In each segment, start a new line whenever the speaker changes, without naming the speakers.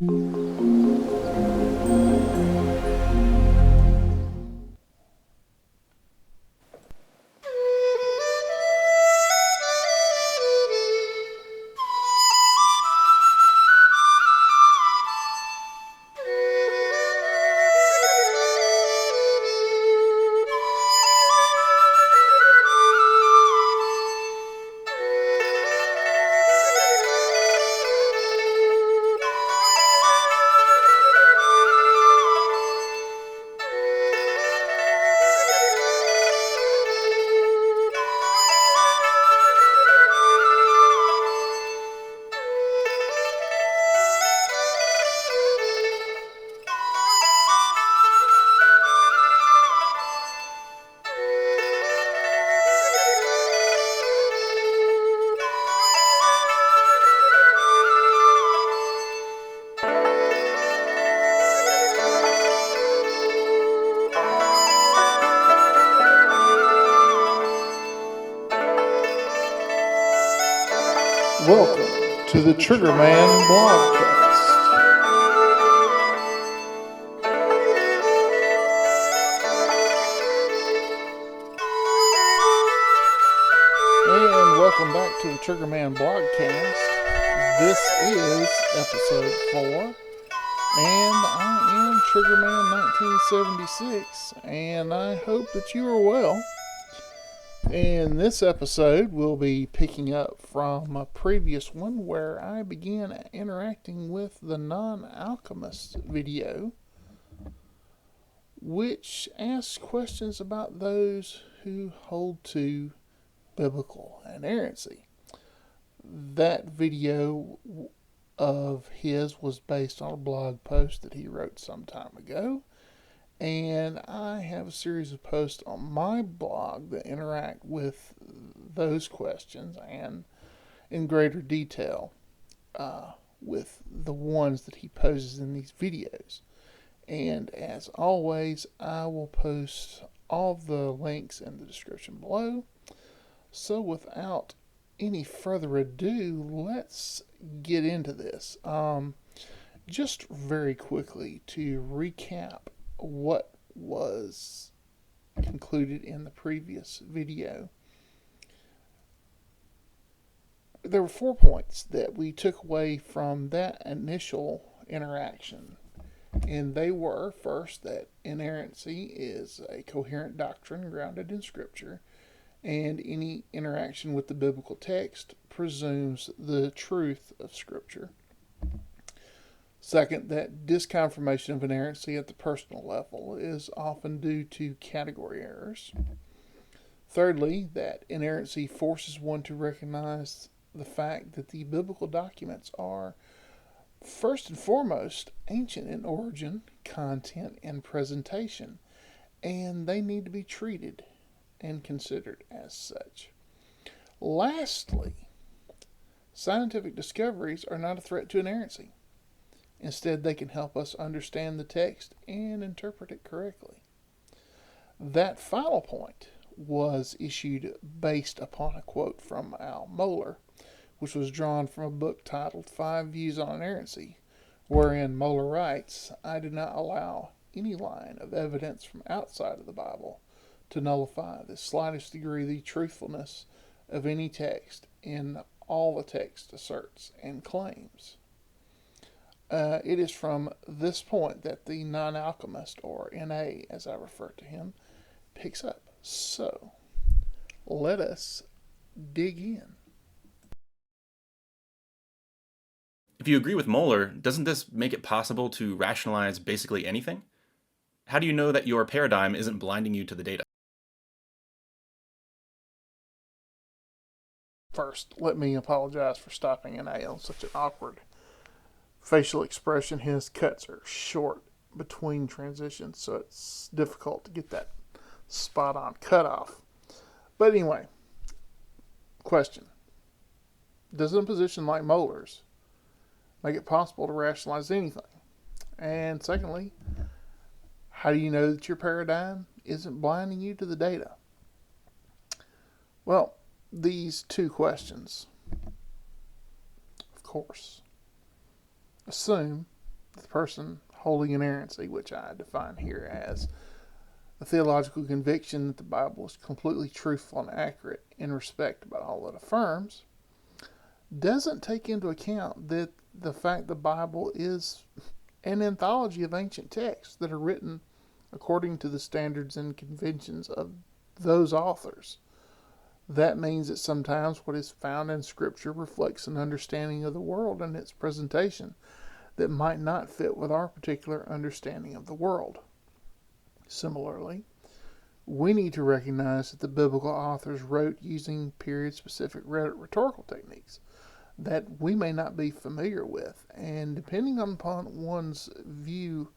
Welcome to the Triggerman BLOGCAST. And welcome back to the Triggerman BLOGCAST. This is episode 4, and I am Triggerman 1976, and I hope that you are well. In this episode, we'll be picking up from a previous one where I began interacting with the Non-Alchemist video, which asks questions about those who hold to biblical inerrancy. That video of his was based on a blog post that he wrote some time ago. And I have a series of posts on my blog that interact with those questions and in greater detail with the ones that he poses in these videos. And as always, I will post all the links in the description below. So without any further ado, let's get into this. Just very quickly to recap what was concluded in the previous video. There were 4 points that we took away from that initial interaction, and they were, first, that inerrancy is a coherent doctrine grounded in Scripture, and any interaction with the biblical text presumes the truth of Scripture. Second, that disconfirmation of inerrancy at the personal level is often due to category errors. Thirdly, that inerrancy forces one to recognize the fact that the biblical documents are, first and foremost, ancient in origin, content, and presentation, and they need to be treated and considered as such. Lastly, scientific discoveries are not a threat to inerrancy. Instead, they can help us understand the text and interpret it correctly. That final point was issued based upon a quote from Al Mohler, which was drawn from a book titled 5 Views on Inerrancy, wherein Mohler writes, "I do not allow any line of evidence from outside of the Bible to nullify the slightest degree the truthfulness of any text in all the text asserts and claims." It is from this point that the Non-Alchemist, or NA as I refer to him, picks up. So, let us dig in.
If you agree with Mohler, doesn't this make it possible to rationalize basically anything? How do you know that your paradigm isn't blinding you to the data?
First, let me apologize for stopping NA on such an awkward facial expression. His cuts are short between transitions, so it's difficult to get that spot on cutoff. But anyway, question. Does a position like Mohler's make it possible to rationalize anything? And secondly, how do you know that your paradigm isn't blinding you to the data? Well, these two questions, of course, assume person holding inerrancy, which I define here as the theological conviction that the Bible is completely truthful and accurate in respect about all it affirms, doesn't take into account that the fact the Bible is an anthology of ancient texts that are written according to the standards and conventions of those authors. That means that sometimes what is found in Scripture reflects an understanding of the world and its presentation that might not fit with our particular understanding of the world. Similarly, we need to recognize that the biblical authors wrote using period-specific rhetorical techniques that we may not be familiar with, and depending upon one's view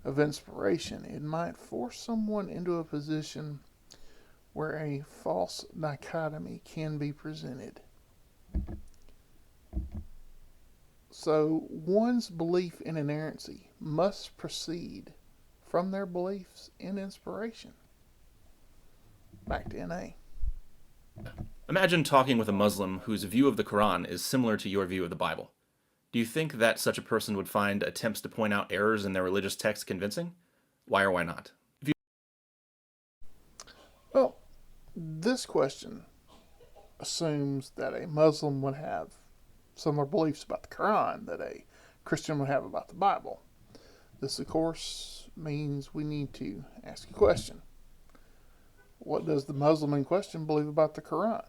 of inspiration, it might force someone into a position where a false dichotomy can be presented. So, one's belief in inerrancy must proceed from their beliefs in inspiration. Back to NA.
Imagine talking with a Muslim whose view of the Quran is similar to your view of the Bible. Do you think that such a person would find attempts to point out errors in their religious text convincing? Why or why not?
Well, this question assumes that a Muslim would have similar beliefs about the Quran that a Christian would have about the Bible. This, of course, means we need to ask a question. What does the Muslim in question believe about the Quran?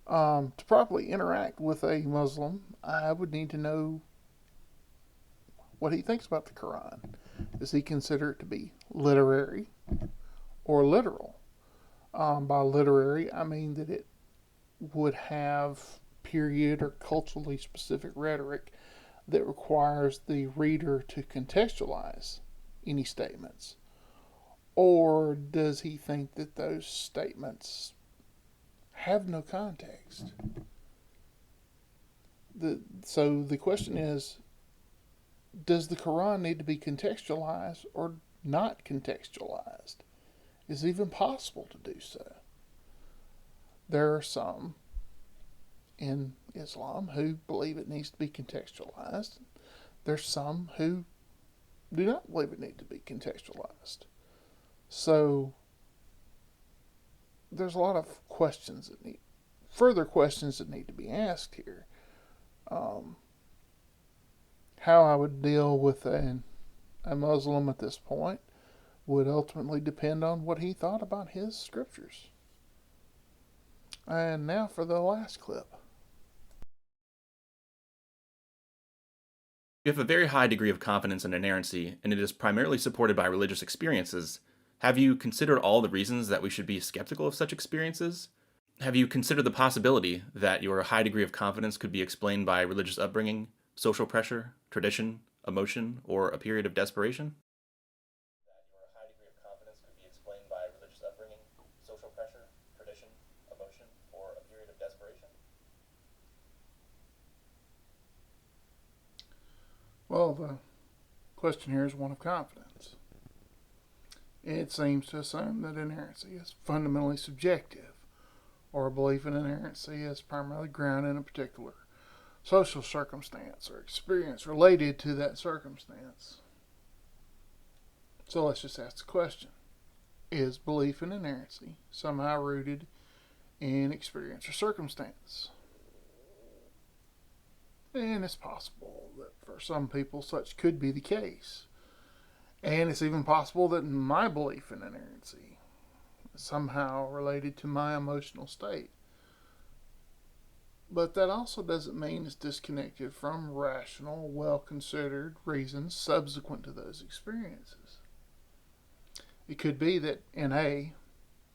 To properly interact with a Muslim, I would need to know what he thinks about the Quran. Does he consider it to be literary or literal? By literary, I mean that it would have period or culturally specific rhetoric that requires the reader to contextualize any statements. Or does he think that those statements have no context? So the question is, does the Quran need to be contextualized or not contextualized? Is it even possible to do so? There are some in Islam who believe it needs to be contextualized. There's some who do not believe it needs to be contextualized. So there's a lot of further questions that need to be asked here. How I would deal with a Muslim at this point would ultimately depend on what he thought about his scriptures. And now for the last clip.
You have a very high degree of confidence in inerrancy, and it is primarily supported by religious experiences. Have you considered all the reasons that we should be skeptical of such experiences? Have you considered the possibility that your high degree of confidence could be explained by religious upbringing, social pressure, tradition, emotion, or a period of desperation? That your high degree of confidence could be explained by religious upbringing, social pressure, tradition, emotion, or a period of desperation?
Well, the question here is one of confidence. It seems to assume that inerrancy is fundamentally subjective, or a belief in inerrancy is primarily grounded in a particular social circumstance or experience related to that circumstance. So let's just ask the question. Is belief in inerrancy somehow rooted in experience or circumstance? And it's possible that for some people such could be the case. And it's even possible that my belief in inerrancy is somehow related to my emotional state. But that also doesn't mean it's disconnected from rational, well-considered reasons subsequent to those experiences. It could be that NA,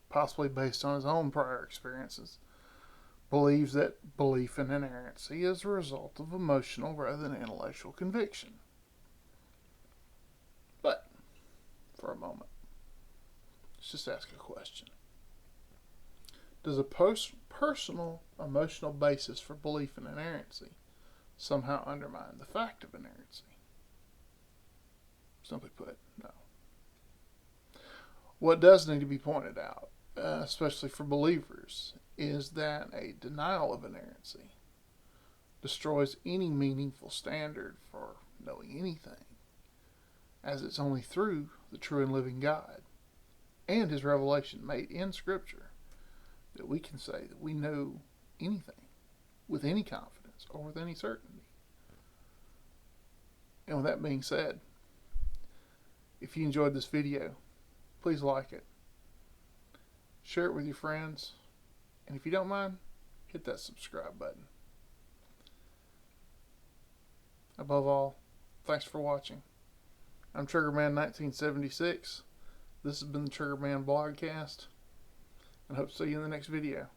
possibly based on his own prior experiences, believes that belief in inerrancy is a result of emotional rather than intellectual conviction. But, for a moment, let's just ask a question. Does a personal emotional basis for belief in inerrancy somehow undermine the fact of inerrancy? Simply put, no. What does need to be pointed out, especially for believers, is that a denial of inerrancy destroys any meaningful standard for knowing anything, as it's only through the true and living God and His revelation made in Scripture that we can say that we know anything with any confidence or with any certainty. And with that being said, if you enjoyed this video, please like it, share it with your friends, and if you don't mind, hit that subscribe button. Above all, thanks for watching. I'm Triggerman1976. This has been the Triggerman BLOGCAST, and hope to see you in the next video.